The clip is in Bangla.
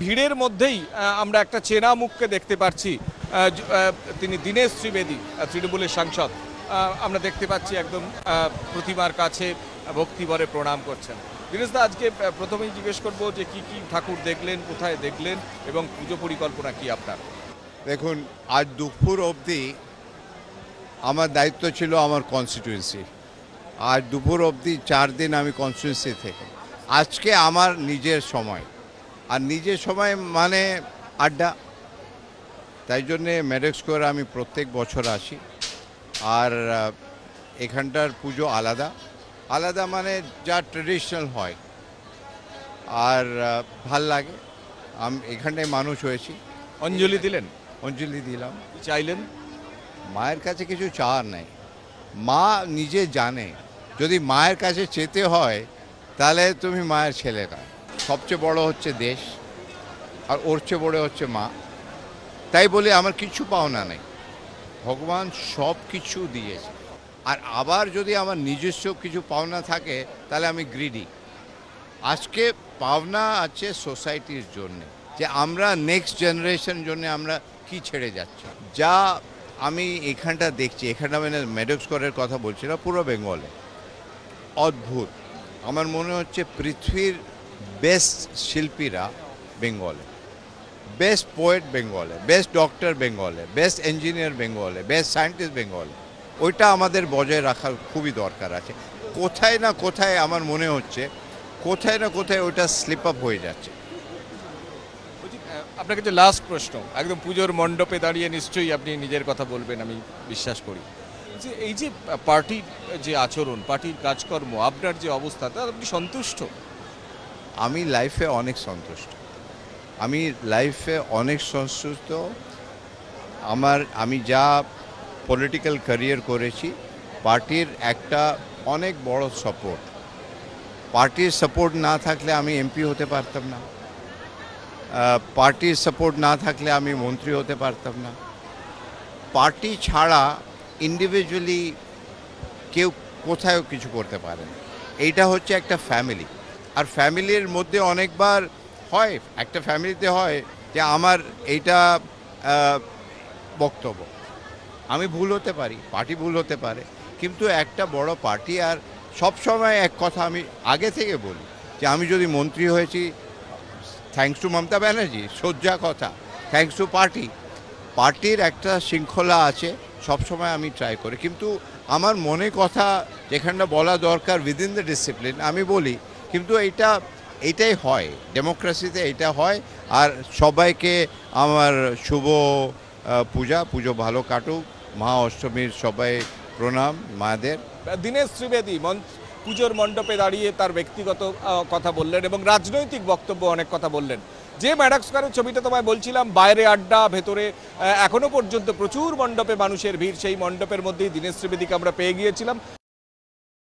ভিড়ের মধ্যেই আমরা একটা চেনা মুখকে দেখতে পাচ্ছি। তিনি দীনেশ ত্রিবেদী, তৃণমূলের সাংসদ। আমরা দেখতে পাচ্ছি একদম প্রতিমার কাছে ভক্তিভরে প্রণাম করছেন। দীনেশদা, আজকে প্রথমেই জিজ্ঞেস করবো যে কি কি ঠাকুর দেখলেন, কোথায় দেখলেন এবং পুজো পরিকল্পনা কি আপনার? দেখুন, আজ দুপুর অবধি আমার দায়িত্ব ছিল আমার কনস্টিটিউয়েন্সি। আজ দুপুর অবধি 4 দিন আমি কনস্টিটিউয়েন্সি থেকে। আজকে আমার নিজের সময়, আর নিজের সময় মানে আড্ডা। তাই জন্যে মেডেক্স স্কোয়ারে আমি প্রত্যেক বছর আসি। আর এখানটার পুজো আলাদা আলাদা, মানে যা ট্রেডিশনাল হয়, আর ভাল লাগে। আমি এখানটায় মানুষ হয়েছি। অঞ্জলি দিলেন? অঞ্জলি দিলাম। চাইলেন? মায়ের কাছে কিছু চাওয়ার নাই। মা নিজে জানে, যদি মায়ের কাছে চেতে হয় তাহলে তুমি মায়ের ছেলে না। সবচেয়ে বড় হচ্ছে দেশ, আর ওর চেয়ে বড় হচ্ছে মা। তাই বলে আমার কিছু পাওনা নেই, ভগবান সব কিছু দিয়েছে। আর আবার যদি আমার নিজস্ব কিছু পাওনা থাকে তাহলে আমি গ্রিডি। আজকে পাওনা আছে সোসাইটির জন্যে, যে আমরা নেক্সট জেনারেশন জন্য আমরা কি ছেড়ে যাচ্ছি। যা আমি এখানটা দেখছি, এখানটা মানে মেডেক্স স্কোয়ারের কথা বলছি না, পুরো বেঙ্গলে অদ্ভুত। আমার মনে হচ্ছে পৃথিবীর বেস্ট শিল্পীরা বেঙ্গলে, বেস্ট পোয়েট বেঙ্গলে, বেস্ট ডক্টর বেঙ্গলে, বেস্ট ইঞ্জিনিয়ার বেঙ্গলে, বেস্ট সায়েন্টিস্ট বেঙ্গলে। ওইটা আমাদের বজায় রাখা খুবই দরকার আছে। কোথায় না কোথায় আমার মনে হচ্ছে কোথায় না কোথায় ওইটা স্লিপ আপ হয়ে যাচ্ছে। আপনার কাছে লাস্ট প্রশ্ন, একদম পুজোর মণ্ডপে দাঁড়িয়ে নিশ্চয়ই আপনি নিজের কথা বলবেন আমি বিশ্বাস করি, যে এই যে পার্টির যে আচরণ, পার্টির কাজকর্ম, আপনার যে অবস্থা, তা আপনি সন্তুষ্ট? আমি লাইফে অনেক সন্তুষ্ট। আমি যা পলিটিক্যাল ক্যারিয়ার করেছি, পার্টির একটা অনেক বড় সাপোর্ট। পার্টির সাপোর্ট না থাকলে আমি এমপি হতে পারতাম না, পার্টির সাপোর্ট না থাকলে আমি মন্ত্রী হতে পারতাম না। পার্টি ছাড়া ইন্ডিভিজুয়ালি কেউ কোথাও কিছু করতে পারে না। এইটা হচ্ছে একটা ফ্যামিলি। আর ফ্যামিলির মধ্যে অনেকবার হয়, একটা ফ্যামিলিতে হয় যে আমার এইটা বক্তব্য, আমি ভুল হতে পারি, পার্টি ভুল হতে পারে, কিন্তু একটা বড় পার্টি। আর সব সময় এক কথা আমি আগে থেকে বলি, যে আমি যদি মন্ত্রী হয়েছি থ্যাঙ্কস টু মমতা ব্যানার্জি, সোজা কথা, থ্যাঙ্কস টু পার্টি। পার্টির একটা শৃঙ্খলা আছে, সবসময় আমি ট্রাই করি। কিন্তু আমার মনে কথা যেখানটা বলা দরকার উইদিন দ্য ডিসিপ্লিন আমি বলি। কিন্তু এইটাই হয় ডেমোক্রেসিতে, এইটা হয়। আর সবাইকে আমার শুভ পুজো ভালো কাটুক। মহা অষ্টমীর সবাই প্রণাম মাদের। দীনেশ ত্রিবেদী পুজোর মণ্ডপে দাঁড়িয়ে তার ব্যক্তিগত কথা বললেন এবং রাজনৈতিক বক্তব্য অনেক কথা বললেন। যে মেডেক্স স্কোয়ারের ছবিটা তোমায় বলছিলাম, বাইরে আড্ডা, ভেতরে এখনো পর্যন্ত প্রচুর মণ্ডপে মানুষের ভিড়, সেই মণ্ডপের মধ্যেই দীনেশ ত্রিবেদীকে আমরা পেয়ে গিয়েছিলাম।